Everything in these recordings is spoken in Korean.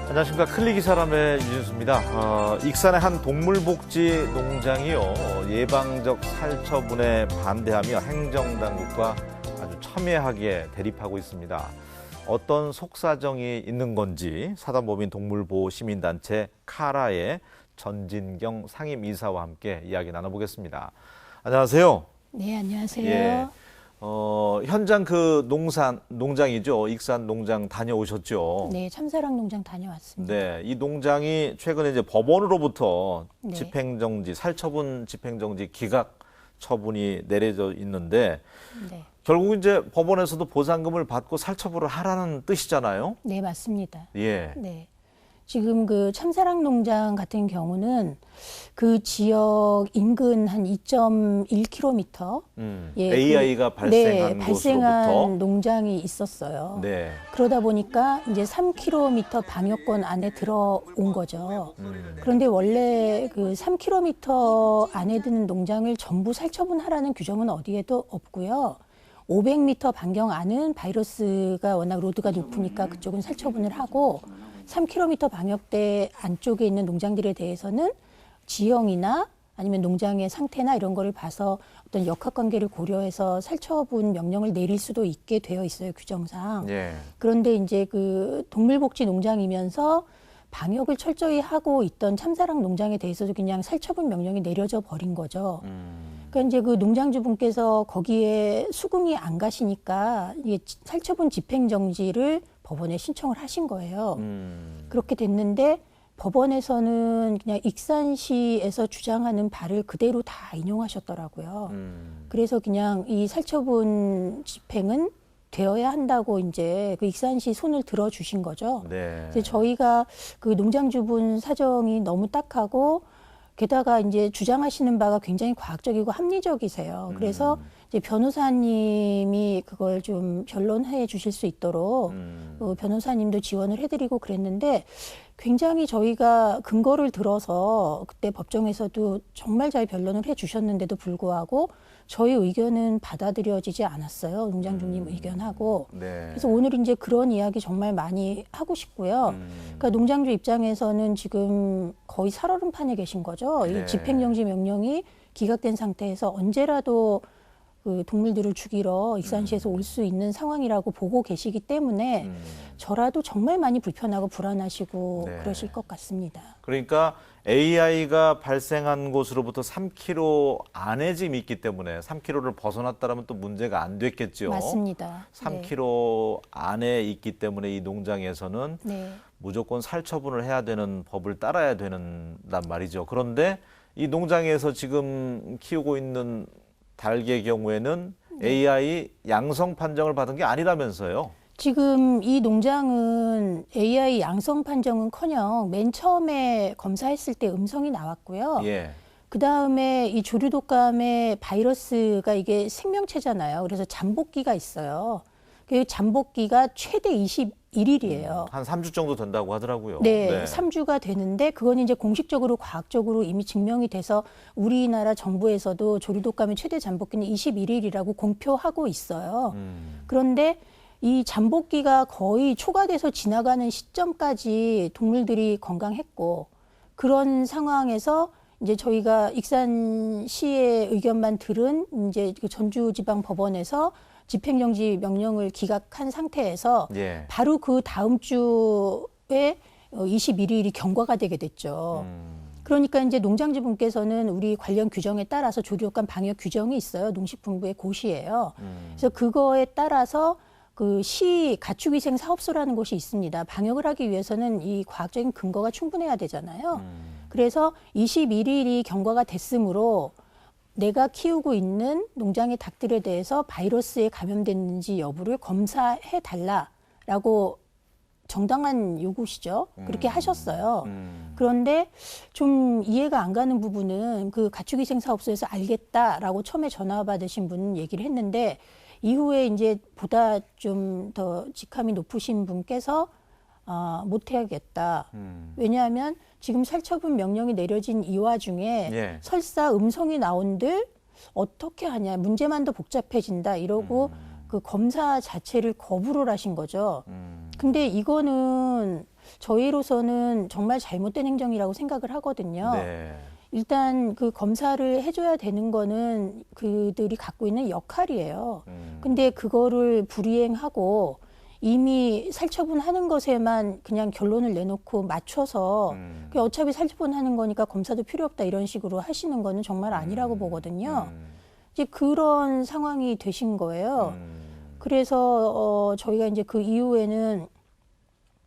안녕하십니까. 클릭이사람의 유진수입니다. 익산의 한 동물복지 농장이요. 예방적 살처분에 반대하며 행정당국과 아주 첨예하게 대립하고 있습니다. 어떤 속사정이 있는 건지 사단법인 동물보호 시민단체 카라의 전진경 상임이사와 함께 이야기 나눠보겠습니다. 안녕하세요. 네, 안녕하세요. 예. 현장 농장이죠. 익산 농장 다녀오셨죠? 네, 참사랑 농장 다녀왔습니다. 네, 이 농장이 최근에 이제 법원으로부터 네. 집행정지, 살처분 집행정지 기각 처분이 내려져 있는데 네. 결국 이제 법원에서도 보상금을 받고 살처분을 하라는 뜻이잖아요. 네, 맞습니다. 예. 네. 지금 그 참사랑 농장 같은 경우는 그 지역 인근 한 2.1km AI가 발생한 발생한 곳으로부터 농장이 있었어요. 네. 그러다 보니까 이제 3km 방역권 안에 들어온 거죠. 그런데 원래 그 3km 안에 드는 농장을 전부 살처분하라는 규정은 어디에도 없고요. 500m 반경 안은 바이러스가 워낙 로드가 높으니까 그쪽은 살처분을 하고 3km 방역대 안쪽에 있는 농장들에 대해서는 지형이나 아니면 농장의 상태나 이런 거를 봐서 어떤 역학관계를 고려해서 살처분 명령을 내릴 수도 있게 되어 있어요, 규정상. 예. 그런데 그런데 이제 그 동물복지 농장이면서 방역을 철저히 하고 있던 참사랑 농장에 대해서도 그냥 살처분 명령이 내려져 버린 거죠. 그러니까 이제 그 농장주분께서 거기에 수긍이 안 가시니까 이게 살처분 집행정지를 법원에 신청을 하신 거예요. 그렇게 됐는데 법원에서는 그냥 익산시에서 주장하는 바를 그대로 다 인용하셨더라고요. 그래서 그냥 이 살처분 집행은 되어야 한다고 이제 그 익산시 손을 들어주신 거죠. 네. 그래서 저희가 그 농장주분 사정이 너무 딱하고 게다가 이제 주장하시는 바가 굉장히 과학적이고 합리적이세요. 그래서 이제 변호사님이 그걸 좀 변론해 주실 수 있도록 변호사님도 지원을 해드리고 그랬는데 굉장히 저희가 근거를 들어서 그때 법정에서도 정말 잘 변론을 해 주셨는데도 불구하고 저희 의견은 받아들여지지 않았어요. 농장주님 의견하고. 네. 그래서 오늘 이제 그런 이야기 정말 많이 하고 싶고요. 그러니까 농장주 입장에서는 지금 거의 살얼음판에 계신 거죠. 네. 이 집행정지 명령이 기각된 상태에서 언제라도 그 동물들을 죽이러 익산시에서 올 수 있는 상황이라고 보고 계시기 때문에 저라도 정말 많이 불편하고 불안하시고 네. 그러실 것 같습니다. 그러니까 AI가 발생한 곳으로부터 3km 안에 지금 있기 때문에 3km를 벗어났다면 또 문제가 안 됐겠죠. 맞습니다. 3km 안에 있기 때문에 이 농장에서는 네. 무조건 살처분을 해야 되는 법을 따라야 된단 말이죠. 그런데 이 농장에서 지금 키우고 있는 닭의 경우에는 AI 양성 판정을 받은 게 아니라면서요. 지금 이 농장은 AI 양성 판정은커녕 맨 처음에 검사했을 때 음성이 나왔고요. 예. 그 다음에 이 조류독감의 바이러스가 이게 생명체잖아요. 그래서 잠복기가 있어요. 그 잠복기가 최대 21일이에요. 한 3주 정도 된다고 하더라고요. 네, 3주가 되는데 그건 이제 공식적으로 과학적으로 이미 증명이 돼서 우리나라 정부에서도 조류독감의 최대 잠복기는 21일이라고 공표하고 있어요. 그런데 이 잠복기가 거의 초과돼서 지나가는 시점까지 동물들이 건강했고 그런 상황에서 이제 저희가 익산시의 의견만 들은 이제 그 전주지방법원에서 집행정지 명령을 기각한 상태에서 예. 바로 그 다음 주에 21일이 경과가 되게 됐죠. 그러니까 이제 농장주분께서는 우리 관련 규정에 따라서 조류독감 방역 규정이 있어요. 농식품부의 고시예요. 그래서 그거에 따라서 그 시 가축위생 사업소라는 곳이 있습니다. 방역을 하기 위해서는 이 과학적인 근거가 충분해야 되잖아요. 그래서 21일이 경과가 됐으므로 내가 키우고 있는 농장의 닭들에 대해서 바이러스에 감염됐는지 여부를 검사해 달라라고 정당한 요구시죠. 그렇게 하셨어요. 그런데 좀 이해가 안 가는 부분은 그 가축위생사업소에서 알겠다라고 처음에 전화 받으신 분 얘기를 했는데 이후에 이제 보다 좀 더 직함이 높으신 분께서 못해야겠다. 왜냐하면 지금 살처분 명령이 내려진 이 와중에 예. 설사 음성이 나온들 어떻게 하냐. 문제만 더 복잡해진다. 이러고 그 검사 자체를 거부를 하신 거죠. 근데 이거는 저희로서는 정말 잘못된 행정이라고 생각을 하거든요. 네. 일단 그 검사를 해줘야 되는 거는 그들이 갖고 있는 역할이에요. 근데 그거를 불이행하고 이미 살처분하는 것에만 그냥 결론을 내놓고 맞춰서 그 어차피 살처분하는 거니까 검사도 필요 없다 이런 식으로 하시는 거는 정말 아니라고 보거든요. 이제 그런 상황이 되신 거예요. 그래서 저희가 이제 그 이후에는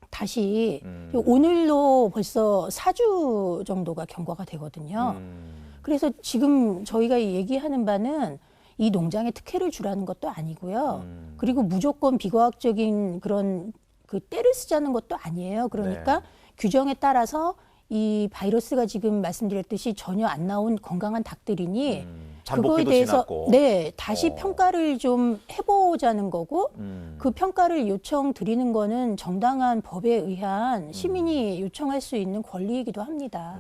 다시 오늘로 벌써 4주 정도가 경과가 되거든요. 그래서 지금 저희가 얘기하는 바는 이 농장에 특혜를 주라는 것도 아니고요. 그리고 무조건 비과학적인 그런 그 때를 쓰자는 것도 아니에요. 그러니까 네. 규정에 따라서 이 바이러스가 지금 말씀드렸듯이 전혀 안 나온 건강한 닭들이니 그거에 잠복기도 대해서 지났고. 네, 다시 평가를 좀 해보자는 거고 그 평가를 요청드리는 거는 정당한 법에 의한 시민이 요청할 수 있는 권리이기도 합니다.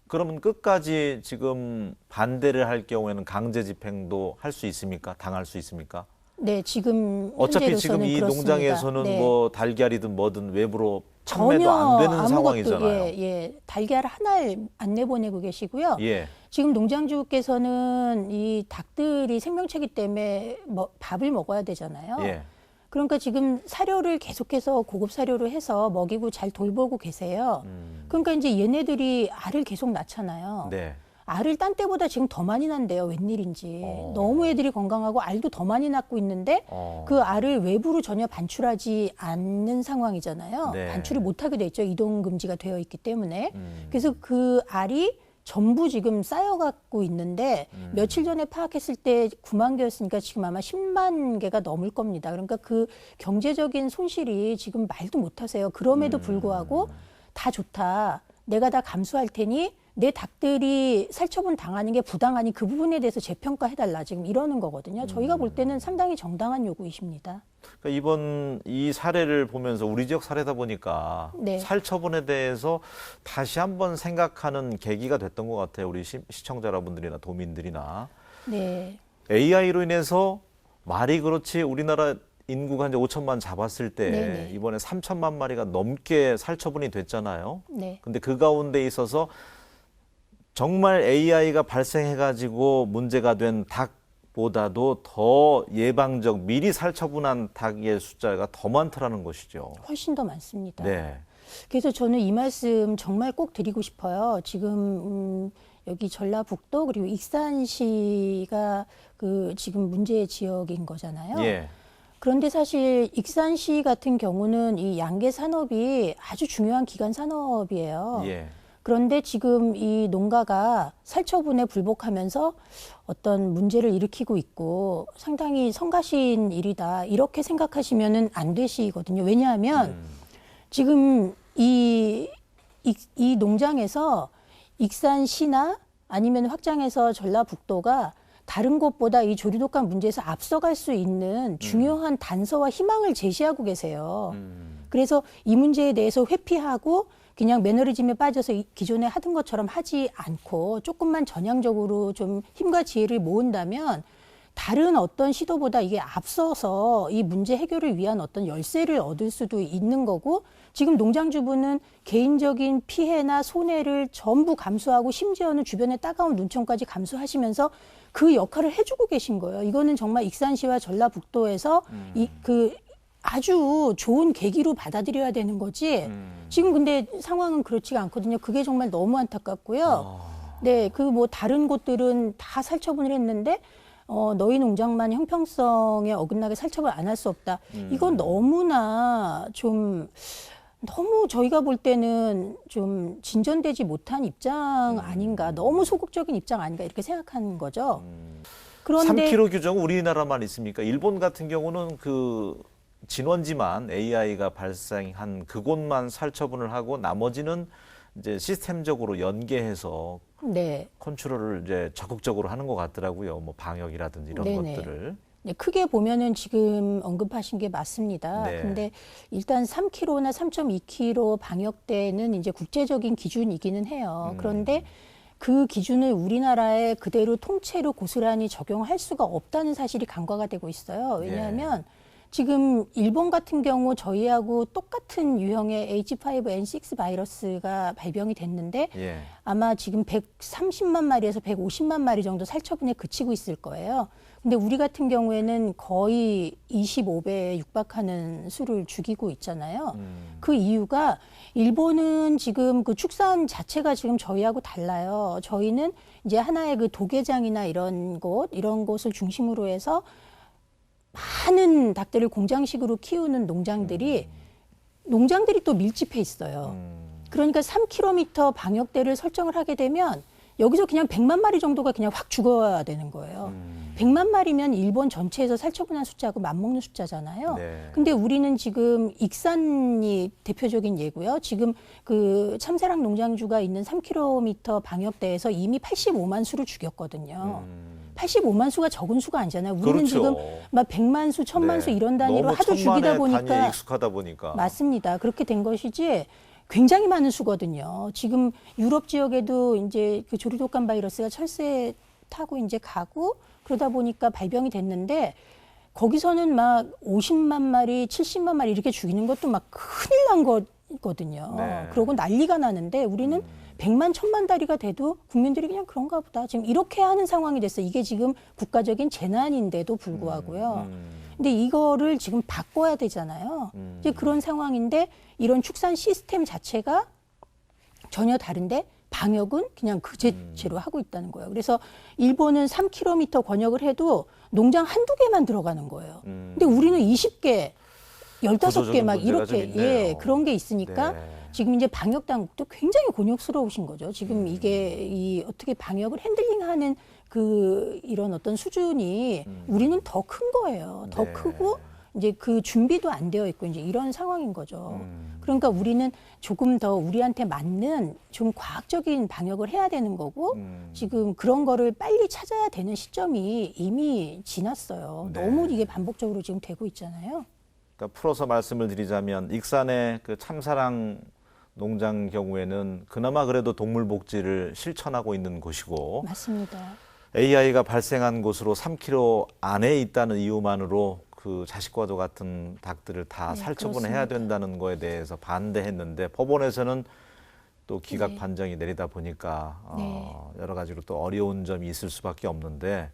그러면 끝까지 지금 반대를 할 경우에는 강제 집행도 할 수 있습니까? 당할 수 있습니까? 네, 지금 어차피 지금 현재로서는 이 그렇습니다. 농장에서는 네. 뭐 달걀이든 뭐든 외부로 판매도 전혀 안 되는 아무것도 상황이잖아요. 예, 달걀 하나를 안 내보내고 계시고요. 예. 지금 농장주께서는 이 닭들이 생명체이기 때문에 밥을 먹어야 되잖아요. 예. 그러니까 지금 사료를 계속해서 고급 사료로 해서 먹이고 잘 돌보고 계세요. 그러니까 이제 얘네들이 알을 계속 낳잖아요. 네. 알을 딴 때보다 지금 더 많이 난대요. 웬일인지. 너무 애들이 건강하고 알도 더 많이 낳고 있는데 그 알을 외부로 전혀 반출하지 않는 상황이잖아요. 네. 반출을 못하게 돼 있죠. 이동 금지가 되어 있기 때문에. 그래서 그 알이 전부 지금 쌓여갖고 있는데 며칠 전에 파악했을 때 9만 개였으니까 지금 아마 10만 개가 넘을 겁니다. 그러니까 그 경제적인 손실이 지금 말도 못하세요. 그럼에도 불구하고 다 좋다. 내가 다 감수할 테니 내 닭들이 살처분 당하는 게 부당하니 그 부분에 대해서 재평가해달라 지금 이러는 거거든요. 저희가 볼 때는 상당히 정당한 요구이십니다. 그러니까 이번 이 사례를 보면서 우리 지역 사례다 보니까 네. 살처분에 대해서 다시 한번 생각하는 계기가 됐던 것 같아요. 우리 시청자 여러분들이나 도민들이나. 네. AI로 인해서 말이 그렇지 우리나라 인구가 이제 5천만 잡았을 때 네네. 이번에 3천만 마리가 넘게 살처분이 됐잖아요. 네. 근데 그 가운데 있어서 정말 AI가 발생해가지고 문제가 된 닭보다도 더 예방적 미리 살처분한 닭의 숫자가 더 많더라는 것이죠. 훨씬 더 많습니다. 네. 그래서 저는 이 말씀 정말 꼭 드리고 싶어요. 지금 여기 전라북도 그리고 익산시가 그 지금 문제의 지역인 거잖아요. 예. 그런데 사실 익산시 같은 경우는 이 양계 산업이 아주 중요한 기간 산업이에요. 예. 그런데 지금 이 농가가 살처분에 불복하면서 어떤 문제를 일으키고 있고 상당히 성가신 일이다. 이렇게 생각하시면은 안 되시거든요. 왜냐하면 지금 이 농장에서 익산시나 아니면 확장해서 전라북도가 다른 곳보다 이 조류독감 문제에서 앞서갈 수 있는 중요한 단서와 희망을 제시하고 계세요. 그래서 이 문제에 대해서 회피하고 그냥 매너리즘에 빠져서 기존에 하던 것처럼 하지 않고 조금만 전향적으로 좀 힘과 지혜를 모은다면 다른 어떤 시도보다 이게 앞서서 이 문제 해결을 위한 어떤 열쇠를 얻을 수도 있는 거고 지금 농장주부는 개인적인 피해나 손해를 전부 감수하고 심지어는 주변의 따가운 눈총까지 감수하시면서 그 역할을 해주고 계신 거예요. 이거는 정말 익산시와 전라북도에서 그 아주 좋은 계기로 받아들여야 되는 거지. 지금 근데 상황은 그렇지가 않거든요. 그게 정말 너무 안타깝고요. 네, 그 뭐 다른 곳들은 다 살처분을 했는데 너희 농장만 형평성에 어긋나게 살처분 안 할 수 없다. 이건 너무나 좀 너무 저희가 볼 때는 좀 진전되지 못한 입장 아닌가. 너무 소극적인 입장 아닌가 이렇게 생각하는 거죠. 그런데 3kg 규정은 우리나라만 있습니까? 일본 같은 경우는 그 진원지만 AI가 발생한 그곳만 살처분을 하고 나머지는 이제 시스템적으로 연계해서 네. 컨트롤을 이제 적극적으로 하는 것 같더라고요. 뭐 방역이라든지 이런 네네. 것들을. 네, 크게 보면은 지금 언급하신 게 맞습니다. 네. 근데 일단 3kg나 3.2kg 방역대는 이제 국제적인 기준이기는 해요. 그런데 그 기준을 우리나라에 그대로 통째로 고스란히 적용할 수가 없다는 사실이 간과가 되고 있어요. 왜냐하면 지금 일본 같은 경우 저희하고 똑같은 유형의 H5N6 바이러스가 발병이 됐는데 예. 아마 지금 130만 마리에서 150만 마리 정도 살처분에 그치고 있을 거예요. 근데 우리 같은 경우에는 거의 25배에 육박하는 수를 죽이고 있잖아요. 그 이유가 일본은 지금 그 축산 자체가 지금 저희하고 달라요. 저희는 이제 하나의 그 도계장이나 이런 곳을 중심으로 해서 많은 닭들을 공장식으로 키우는 농장들이 또 밀집해 있어요. 그러니까 3km 방역대를 설정을 하게 되면 여기서 그냥 100만 마리 정도가 그냥 확 죽어야 되는 거예요. 100만 마리면 일본 전체에서 살처분한 숫자하고 맞먹는 숫자잖아요. 네. 근데 우리는 지금 익산이 대표적인 예고요. 지금 그 참새랑 농장주가 있는 3km 방역대에서 이미 85만 수를 죽였거든요. 85만 수가 적은 수가 아니잖아요. 우리는 그렇죠. 지금 막 100만 수, 1000만 수 이런 단위로 너무 하도 죽이다 단위에 보니까 익숙하다 보니까. 맞습니다. 그렇게 된 것이지 굉장히 많은 수거든요. 지금 유럽 지역에도 이제 그 조류독감 바이러스가 철새에 타고 이제 가고 그러다 보니까 발병이 됐는데 거기서는 막 50만 마리, 70만 마리 이렇게 죽이는 것도 막 큰일 난 거거든요. 네. 그러고 난리가 나는데 우리는 100만, 1000만 다리가 돼도 국민들이 그냥 그런가 보다. 지금 이렇게 하는 상황이 됐어요. 이게 지금 국가적인 재난인데도 불구하고요. 근데 이거를 지금 바꿔야 되잖아요. 이제 그런 상황인데 이런 축산 시스템 자체가 전혀 다른데 방역은 그냥 그 제로 하고 있다는 거예요. 그래서 일본은 3km 권역을 해도 농장 한두 개만 들어가는 거예요. 근데 우리는 20개, 15개 막 문제가 좀 이렇게 있네요. 그런 게 있으니까 네. 지금 이제 방역 당국도 굉장히 곤욕스러우신 거죠. 지금 이게 이 어떻게 방역을 핸들링하는 그 이런 어떤 수준이 우리는 더 큰 거예요. 더 네. 크고 이제 그 준비도 안 되어 있고 이제 이런 상황인 거죠. 그러니까 우리는 조금 더 우리한테 맞는 좀 과학적인 방역을 해야 되는 거고 지금 그런 거를 빨리 찾아야 되는 시점이 이미 지났어요. 네. 너무 이게 반복적으로 지금 되고 있잖아요. 그러니까 풀어서 말씀을 드리자면 익산의 그 참사랑 농장 경우에는 그나마 그래도 동물 복지를 실천하고 있는 곳이고 맞습니다. AI가 발생한 곳으로 3km 안에 있다는 이유만으로 그 자식과도 같은 닭들을 다 네, 살처분해야 그렇습니다. 된다는 거에 대해서 반대했는데 법원에서는 또 기각 네. 판정이 내리다 보니까 네. 여러 가지로 또 어려운 점이 있을 수밖에 없는데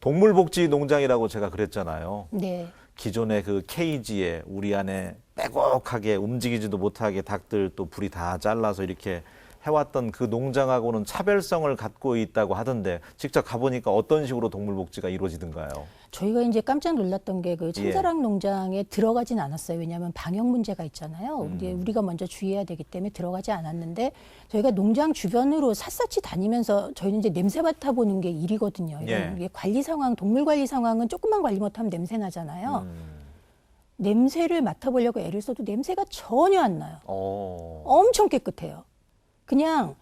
동물복지 농장이라고 제가 그랬잖아요. 네. 기존의 그 케이지에 우리 안에 빼곡하게 움직이지도 못하게 닭들 또 불이 다 잘라서 이렇게 해왔던 그 농장하고는 차별성을 갖고 있다고 하던데 직접 가보니까 어떤 식으로 동물복지가 이루어지던가요? 저희가 이제 깜짝 놀랐던 게 그 참사랑 농장에 들어가진 않았어요. 왜냐하면 방역 문제가 있잖아요. 이제 우리가 먼저 주의해야 되기 때문에 들어가지 않았는데 저희가 농장 주변으로 샅샅이 다니면서 저희는 이제 냄새 맡아보는 게 일이거든요. 예. 이게 관리 상황, 동물 관리 상황은 조금만 관리 못하면 냄새 나잖아요. 냄새를 맡아보려고 애를 써도 냄새가 전혀 안 나요. 엄청 깨끗해요. 그냥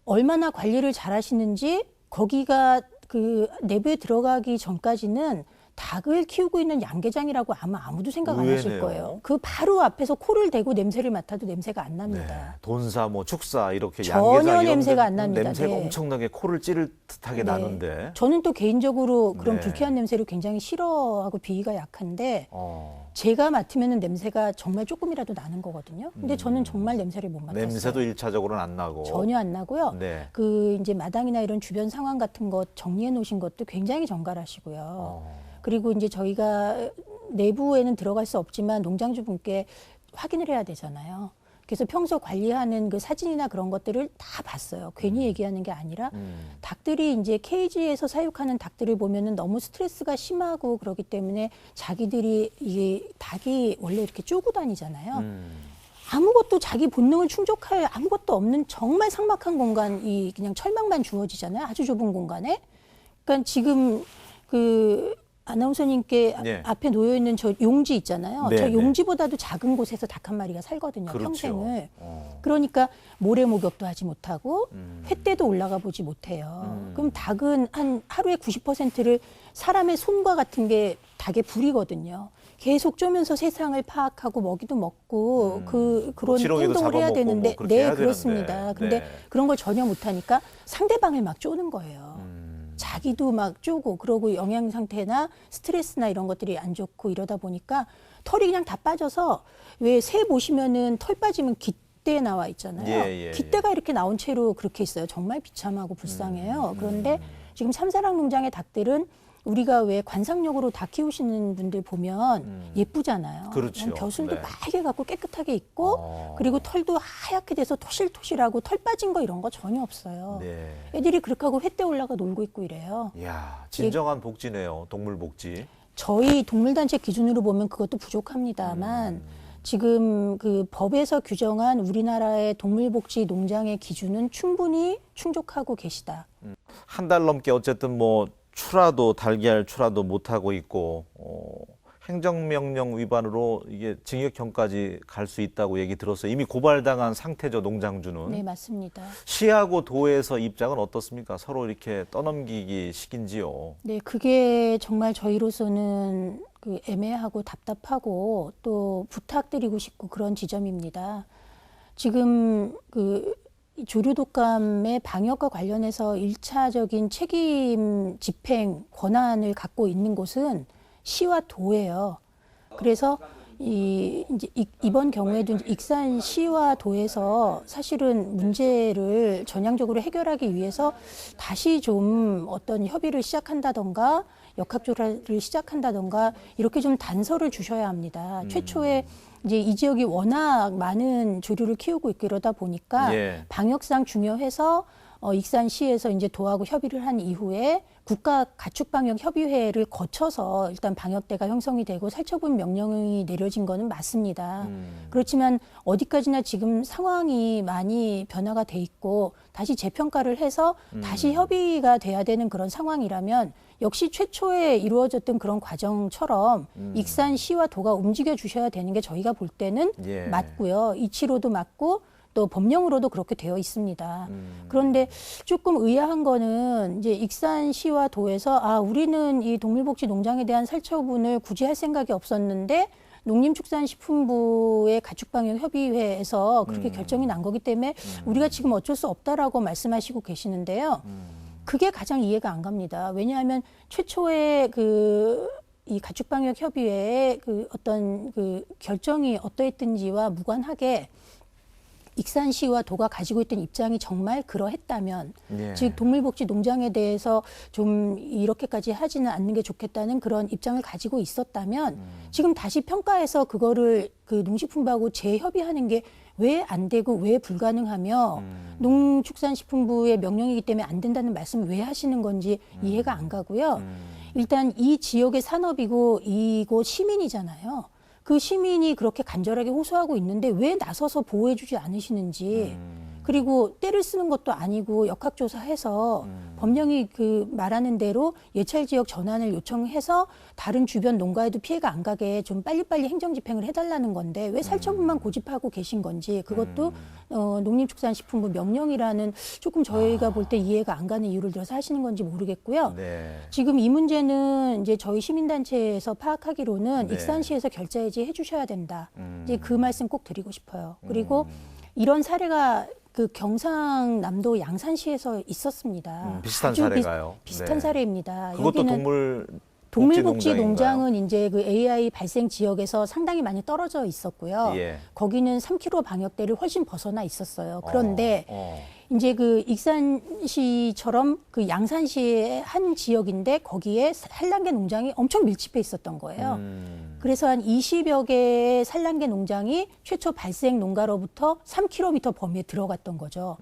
얼마나 관리를 잘 하시는지 거기가 그 내부에 들어가기 전까지는 닭을 키우고 있는 양계장이라고 아마 아무도 생각 안 하실 의외네요. 거예요. 그 바로 앞에서 코를 대고 냄새를 맡아도 냄새가 안 네. 납니다. 돈사, 뭐 축사 이렇게 전혀 양계장 이런 냄새가 데 안 납니다. 냄새가 네. 엄청나게 코를 찌를 듯하게 네. 나는데. 저는 또 개인적으로 그런 네. 불쾌한 냄새를 굉장히 싫어하고 비위가 약한데 어, 제가 맡으면 냄새가 정말 조금이라도 나는 거거든요. 근데 저는 정말 냄새를 못 맡았어요. 냄새도 일차적으로는 안 나고. 전혀 안 나고요. 네. 그 이제 마당이나 이런 주변 상황 같은 것 정리해 놓으신 것도 굉장히 정갈하시고요. 그리고 이제 저희가 내부에는 들어갈 수 없지만 농장주분께 확인을 해야 되잖아요. 그래서 평소 관리하는 그 사진이나 그런 것들을 다 봤어요. 괜히 얘기하는 게 아니라 닭들이 이제 케이지에서 사육하는 닭들을 보면은 너무 스트레스가 심하고 그러기 때문에 자기들이 이게 닭이 원래 이렇게 쪼고 다니잖아요. 아무것도 자기 본능을 충족할 아무것도 없는 정말 삭막한 공간이 그냥 철망만 주어지잖아요. 아주 좁은 공간에. 그러니까 지금 그 아나운서님께 네. 앞에 놓여 있는 저 용지 있잖아요. 네, 저 네. 용지보다도 작은 곳에서 닭 한 마리가 살거든요. 그렇죠. 평생을. 그러니까 모래 목욕도 하지 못하고 횟대도 올라가 보지 못해요. 그럼 닭은 한 하루에 90%를 사람의 손과 같은 게 닭의 불이거든요. 계속 쪼면서 세상을 파악하고 먹이도 먹고 그런 지렁이도 행동을 해야 잡아먹고 되는데 뭐 그렇게 네 해야 그렇습니다. 되는데. 근데 네. 그런 걸 전혀 못하니까 상대방을 막 쪼는 거예요. 자기도 막 쪼고 그러고 영양 상태나 스트레스나 이런 것들이 안 좋고 이러다 보니까 털이 그냥 다 빠져서 왜 새 보시면은 털 빠지면 깃대 나와 있잖아요. 예, 예, 깃대가 이렇게 나온 채로 그렇게 있어요. 정말 비참하고 불쌍해요. 그런데 지금 삼사랑 농장의 닭들은 우리가 왜 관상용으로 닭 키우시는 분들 보면 예쁘잖아요. 그렇죠. 벼슬도 네. 빨개 갖고 깨끗하게 있고 그리고 털도 하얗게 돼서 토실토실하고 털 빠진 거 이런 거 전혀 없어요. 네. 애들이 그렇게 하고 횃대 올라가 놀고 있고 이래요. 이야, 진정한 복지네요. 동물 복지. 저희 동물단체 기준으로 보면 그것도 부족합니다만 지금 그 법에서 규정한 우리나라의 동물복지 농장의 기준은 충분히 충족하고 계시다. 한 달 넘게 어쨌든 뭐 출하도 달걀 출하도 못 하고 있고 행정명령 위반으로 이게 징역형까지 갈 수 있다고 얘기 들었어요. 이미 고발당한 상태죠, 농장주는. 네, 맞습니다. 시하고 도에서 입장은 어떻습니까? 서로 이렇게 떠넘기기 식인지요. 네, 그게 정말 저희로서는 그 애매하고 답답하고 또 부탁드리고 싶고 그런 지점입니다. 지금 그 조류독감의 방역과 관련해서 일차적인 책임 집행 권한을 갖고 있는 곳은 시와 도예요. 그래서 이번 경우에도 익산시와 도에서 사실은 문제를 전향적으로 해결하기 위해서 다시 좀 어떤 협의를 시작한다던가 역학조사를 시작한다던가 이렇게 좀 단서를 주셔야 합니다. 최초에 이제 이 지역이 워낙 많은 조류를 키우고 있고 이러다 보니까 예. 방역상 중요해서 익산시에서 이제 도하고 협의를 한 이후에 국가가축방역협의회를 거쳐서 일단 방역대가 형성이 되고 살처분 명령이 내려진 거는 맞습니다. 그렇지만 어디까지나 지금 상황이 많이 변화가 돼 있고 다시 재평가를 해서 다시 협의가 돼야 되는 그런 상황이라면 역시 최초에 이루어졌던 그런 과정처럼 익산시와 도가 움직여 주셔야 되는 게 저희가 볼 때는 예. 맞고요. 이치로도 맞고 또 법령으로도 그렇게 되어 있습니다. 그런데 조금 의아한 거는 이제 익산시와 도에서 우리는 이 동물복지 농장에 대한 살처분을 굳이 할 생각이 없었는데 농림축산식품부의 가축방역협의회에서 그렇게 결정이 난 거기 때문에 우리가 지금 어쩔 수 없다라고 말씀하시고 계시는데요. 그게 가장 이해가 안 갑니다. 왜냐하면 최초에 이 가축방역협의회의 그 어떤 그 결정이 어떠했든지와 무관하게 익산시와 도가 가지고 있던 입장이 정말 그러했다면 예. 즉 동물복지 농장에 대해서 좀 이렇게까지 하지는 않는 게 좋겠다는 그런 입장을 가지고 있었다면 지금 다시 평가해서 그거를 그 농식품부하고 재협의하는 게 왜 안 되고 왜 불가능하며 농축산식품부의 명령이기 때문에 안 된다는 말씀을 왜 하시는 건지 이해가 안 가고요. 일단 이 지역의 산업이고 이곳 시민이잖아요. 그 시민이 그렇게 간절하게 호소하고 있는데 왜 나서서 보호해주지 않으시는지 그리고 때를 쓰는 것도 아니고 역학조사해서 법령이 그 말하는 대로 예찰 지역 전환을 요청해서 다른 주변 농가에도 피해가 안 가게 좀 빨리빨리 행정집행을 해달라는 건데 왜 살처분만 고집하고 계신 건지 그것도 농림축산식품부 명령이라는 조금 저희가 볼 때 이해가 안 가는 이유를 들어서 하시는 건지 모르겠고요. 네. 지금 이 문제는 이제 저희 시민단체에서 파악하기로는 네. 익산시에서 결자해지 해주셔야 된다. 이제 그 말씀 꼭 드리고 싶어요. 그리고 이런 사례가 그 경상남도 양산시에서 있었습니다. 비슷한 아주 사례가요. 비슷한 네. 사례입니다. 그것도 여기는 동물복지 농장은 이제 그 AI 발생 지역에서 상당히 많이 떨어져 있었고요. 예. 거기는 3km 방역대를 훨씬 벗어나 있었어요. 그런데 이제 그 익산시처럼 그 양산시의 한 지역인데 거기에 산란계 농장이 엄청 밀집해 있었던 거예요. 그래서 한 20여 개의 산란계 농장이 최초 발생 농가로부터 3km 범위에 들어갔던 거죠.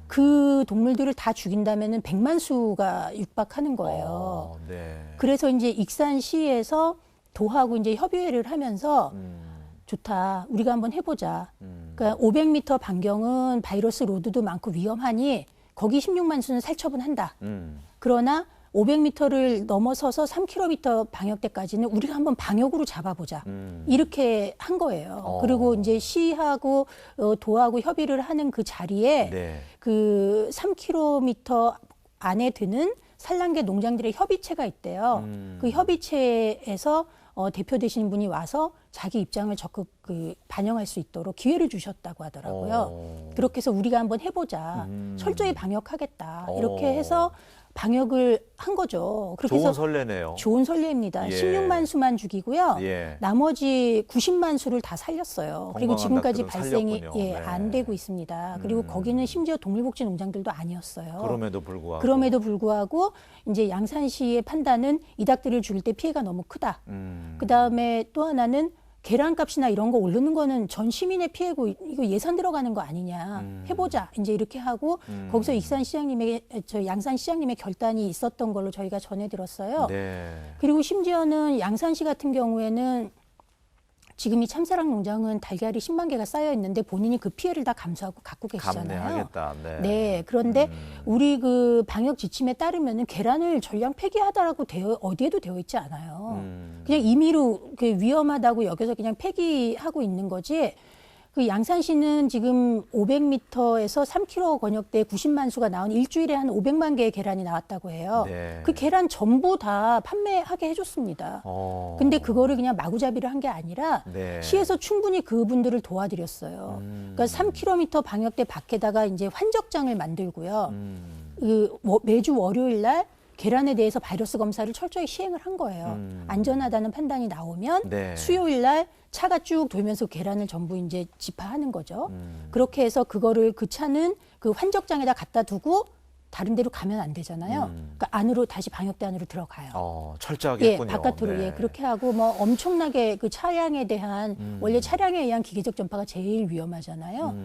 그 동물들을 다 죽인다면은 100만 수가 육박하는 거예요. 네. 그래서 이제 익산시에서 도하고 이제 협의회를 하면서 좋다. 우리가 한번 해보자. 그러니까 500m 반경은 바이러스 로드도 많고 위험하니 거기 16만 수는 살처분한다. 그러나 500m를 넘어서서 3km 방역대까지는 우리가 한번 방역으로 잡아보자. 이렇게 한 거예요. 그리고 이제 시하고 도하고 협의를 하는 그 자리에 네. 그 3km 안에 드는 산란계 농장들의 협의체가 있대요. 그 협의체에서 대표 되시는 분이 와서 자기 입장을 적극 반영할 수 있도록 기회를 주셨다고 하더라고요. 그렇게 해서 우리가 한번 해보자. 철저히 방역하겠다. 이렇게 해서 방역을 한 거죠. 그렇게 좋은 해서 선례네요. 좋은 선례입니다. 예. 16만 수만 죽이고요. 예. 나머지 90만 수를 다 살렸어요. 그리고 건강한 지금까지 닭들은 발생이 살렸군요. 네. 안 되고 있습니다. 그리고 거기는 심지어 동물복지 농장들도 아니었어요. 그럼에도 불구하고 이제 양산시의 판단은 이 닭들을 죽일 때 피해가 너무 크다. 음. 그다음에 또 하나는 계란값이나 이런 거 오르는 거는 전 시민의 피해고 이거 예산 들어가는 거 아니냐. 해보자. 이제 이렇게 하고 거기서 양산 시장님의 결단이 있었던 걸로 저희가 전해 들었어요. 네. 그리고 심지어는 양산시 같은 경우에는 지금 이 참사랑 농장은 달걀이 10만 개가 쌓여 있는데 본인이 그 피해를 다 감수하고 갖고 계시잖아요. 감내하겠다. 네. 네, 그런데 우리 그 방역 지침에 따르면은 계란을 전량 폐기하다라고 어디에도 되어 있지 않아요. 그냥 임의로 그 위험하다고 여겨서 그냥 폐기하고 있는 거지. 그 양산시는 지금 500m에서 3km 권역대에 90만 수가 나온 일주일에 한 500만 개의 계란이 나왔다고 해요. 네. 그 계란 전부 다 판매하게 해줬습니다. 근데 그거를 그냥 마구잡이를 한 게 아니라 네. 시에서 충분히 그분들을 도와드렸어요. 그러니까 3km 방역대 밖에다가 이제 환적장을 만들고요. 매주 월요일 날 계란에 대해서 바이러스 검사를 철저히 시행을 한 거예요. 안전하다는 판단이 나오면 네. 수요일 날 차가 쭉 돌면서 계란을 전부 이제 집하하는 거죠. 그렇게 해서 그거를 그 차는 그 환적장에다 갖다 두고 다른 데로 가면 안 되잖아요. 그러니까 안으로 다시 방역대 안으로 들어가요. 철저하게 예, 했군요. 바깥으로 네. 예, 그렇게 하고 뭐 엄청나게 그 차량에 대한 원래 차량에 의한 기계적 전파가 제일 위험하잖아요.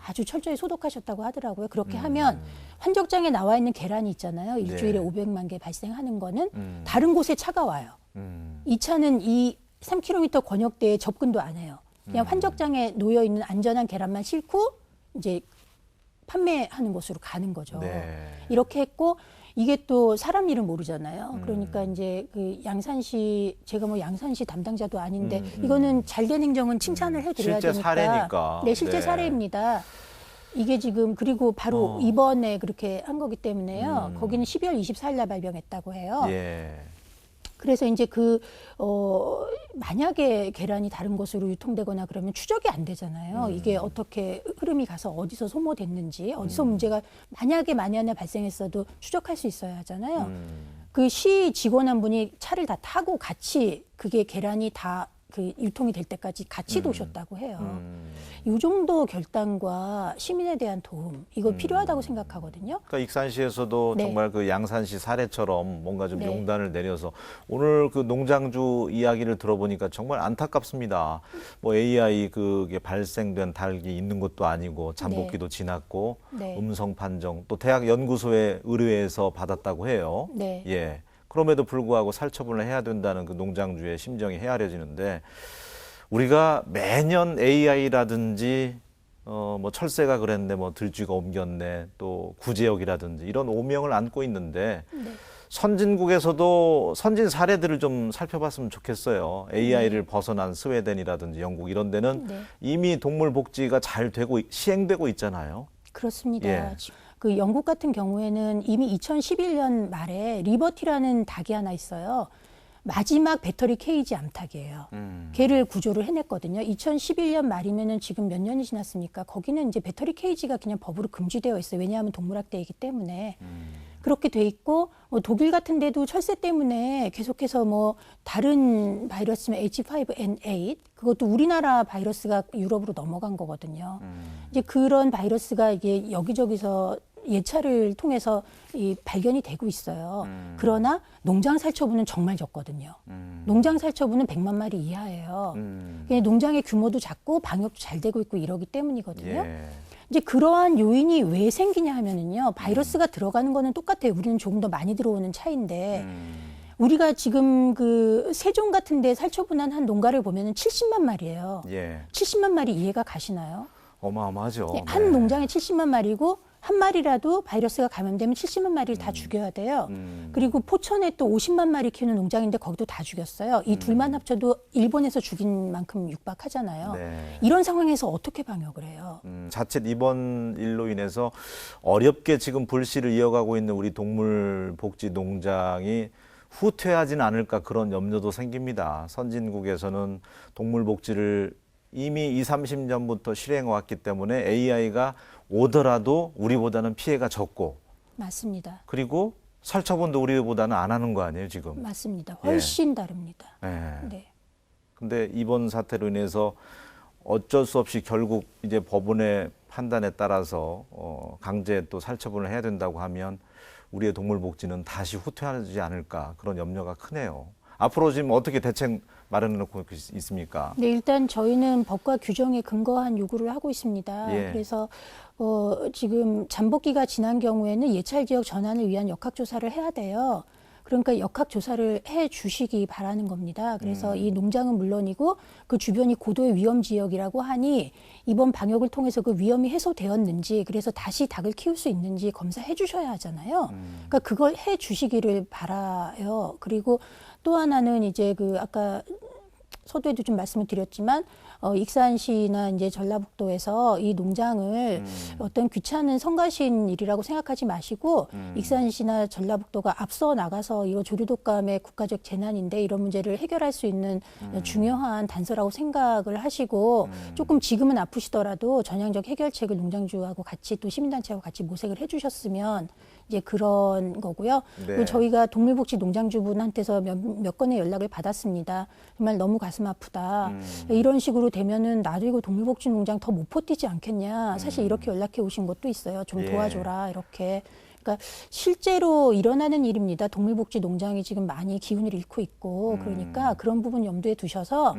아주 철저히 소독하셨다고 하더라고요. 그렇게 하면 환적장에 나와 있는 계란이 있잖아요. 일주일에 네. 500만 개 발생하는 거는 다른 곳에 차가 와요. 음. 이 차는 이 3km 권역대에 접근도 안 해요. 그냥 환적장에 놓여 있는 안전한 계란만 싣고 이제 판매하는 곳으로 가는 거죠. 네. 이렇게 했고 이게 또 사람 일은 모르잖아요. 그러니까 이제 그 양산시 제가 뭐 양산시 담당자도 아닌데 이거는 잘된 행정은 칭찬을 해드려야 실제 되니까. 사례니까. 네, 실제 네. 사례입니다. 이게 지금 그리고 바로 이번에 그렇게 한 거기 때문에요. 거기는 12월 24일 날 발병했다고 해요. 예. 그래서 이제 만약에 계란이 다른 곳으로 유통되거나 그러면 추적이 안 되잖아요. 이게 어떻게 흐름이 가서 어디서 소모됐는지, 어디서 문제가 만약에 발생했어도 추적할 수 있어야 하잖아요. 그 시 직원 한 분이 차를 다 타고 같이 그게 계란이 다 그 유통이 될 때까지 같이 도셨다고 해요. 이 정도 결단과 시민에 대한 도움, 이거 필요하다고 생각하거든요. 그러니까 익산시에서도 네. 정말 그 양산시 사례처럼 뭔가 좀 네. 용단을 내려서 오늘 그 농장주 이야기를 들어보니까 정말 안타깝습니다. 뭐 AI 그게 발생된 닭이 있는 것도 아니고 잠복기도 지났고 네. 음성 판정 또 대학 연구소에 의뢰해서 받았다고 해요. 네. 예. 그럼에도 불구하고 살처분을 해야 된다는 그 농장주의 심정이 헤아려지는데 우리가 매년 AI라든지 뭐 철새가 그랬네, 뭐 들쥐가 옮겼네, 또 구제역이라든지 이런 오명을 안고 있는데 선진국에서도 선진 사례들을 좀 살펴봤으면 좋겠어요. AI를 벗어난 스웨덴이라든지 영국 이런 데는 네. 이미 동물 복지가 잘 되고 시행되고 있잖아요. 그렇습니다. 예. 그 영국 같은 경우에는 이미 2011년 말에 리버티라는 닭이 하나 있어요. 마지막 배터리 케이지 암탉이에요. 걔를 구조를 해냈거든요. 2011년 말이면은 지금 몇 년이 지났습니까? 거기는 이제 배터리 케이지가 그냥 법으로 금지되어 있어요. 왜냐하면 동물학대이기 때문에. 그렇게 돼 있고 뭐 독일 같은 데도 철새 때문에 계속해서 뭐 다른 바이러스면 H5N8 그것도 우리나라 바이러스가 유럽으로 넘어간 거거든요. 이제 그런 바이러스가 이게 여기저기서 예찰을 통해서 발견이 되고 있어요. 그러나 농장 살처분은 정말 적거든요. 농장 살처분은 100만 마리 이하예요. 그냥 농장의 규모도 작고 방역도 잘 되고 있고 이러기 때문이거든요. 예. 이제 그러한 요인이 왜 생기냐 하면은요. 바이러스가 들어가는 거는 똑같아요. 우리는 조금 더 많이 들어오는 차인데 우리가 지금 그 세종 같은 데 살처분한 한 농가를 보면은 70만 마리예요. 예. 70만 마리 이해가 가시나요? 어마어마하죠. 네, 한 농장에 70만 마리고 한 마리라도 바이러스가 감염되면 70만 마리를 다 죽여야 돼요. 그리고 포천에 또 50만 마리 키우는 농장인데 거기도 다 죽였어요. 이 둘만 합쳐도 일본에서 죽인 만큼 육박하잖아요. 네. 이런 상황에서 어떻게 방역을 해요? 자칫 이번 일로 인해서 어렵게 지금 불씨를 이어가고 있는 우리 동물복지 농장이 후퇴하진 않을까 그런 염려도 생깁니다. 선진국에서는 동물복지를 이미 20, 30년부터 실행해 왔기 때문에 AI가 오더라도 우리보다는 피해가 적고 맞습니다. 그리고 살처분도 우리보다는 안 하는 거 아니에요, 지금? 맞습니다. 훨씬 다릅니다. 예. 네. 근데 이번 사태로 인해서 어쩔 수 없이 결국 이제 법원의 판단에 따라서 강제 또 살처분을 해야 된다고 하면 우리의 동물 복지는 다시 후퇴하지 않을까 그런 염려가 크네요. 앞으로 지금 어떻게 대책 마련해 놓고 있습니까? 네, 일단 저희는 법과 규정에 근거한 요구를 하고 있습니다. 예. 그래서 지금 잠복기가 지난 경우에는 예찰 지역 전환을 위한 역학조사를 해야 돼요. 그러니까 역학조사를 해 주시기 바라는 겁니다. 그래서 이 농장은 물론이고 그 주변이 고도의 위험 지역이라고 하니 이번 방역을 통해서 그 위험이 해소되었는지, 그래서 다시 닭을 키울 수 있는지 검사해 주셔야 하잖아요. 그러니까 그걸 해 주시기를 바라요. 그리고 또 하나는 이제 그 아까 서두에도 좀 말씀을 드렸지만 익산시나 이제 전라북도에서 이 농장을 어떤 귀찮은 성가신 일이라고 생각하지 마시고 익산시나 전라북도가 앞서 나가서 이거 조류독감의 국가적 재난인데 이런 문제를 해결할 수 있는 중요한 단서라고 생각을 하시고 조금 지금은 아프시더라도 전향적 해결책을 농장주하고 같이 또 시민단체하고 같이 모색을 해주셨으면 이제 그런 거고요. 네. 그리고 저희가 동물복지 농장주분한테서 몇 건의 연락을 받았습니다. 정말 너무 가슴 아프다. 이런 식으로 되면은 나도 이거 동물복지 농장 더 못 버티지 않겠냐. 사실 이렇게 연락해 오신 것도 있어요. 좀 예. 도와줘라 이렇게. 그러니까 실제로 일어나는 일입니다. 동물복지 농장이 지금 많이 기운을 잃고 있고 그러니까 그런 부분 염두에 두셔서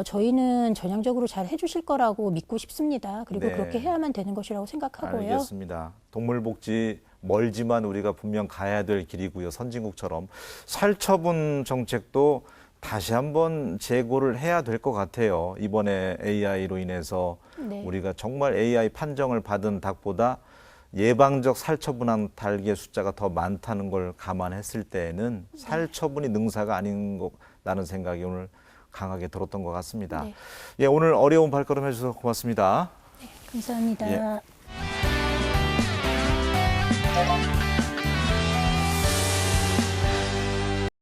저희는 전향적으로 잘 해주실 거라고 믿고 싶습니다. 그리고 네. 그렇게 해야만 되는 것이라고 생각하고요. 알겠습니다. 동물복지 멀지만 우리가 분명 가야 될 길이고요. 선진국처럼 살처분 정책도 다시 한번 재고를 해야 될 것 같아요. 이번에 AI로 인해서 네. 우리가 정말 AI 판정을 받은 닭보다 예방적 살처분한 닭의 숫자가 더 많다는 걸 감안했을 때에는 살처분이 능사가 아닌 거라는 생각이 오늘 강하게 들었던 것 같습니다. 네. 예, 오늘 어려운 발걸음 해주셔서 고맙습니다. 감사합니다. 예.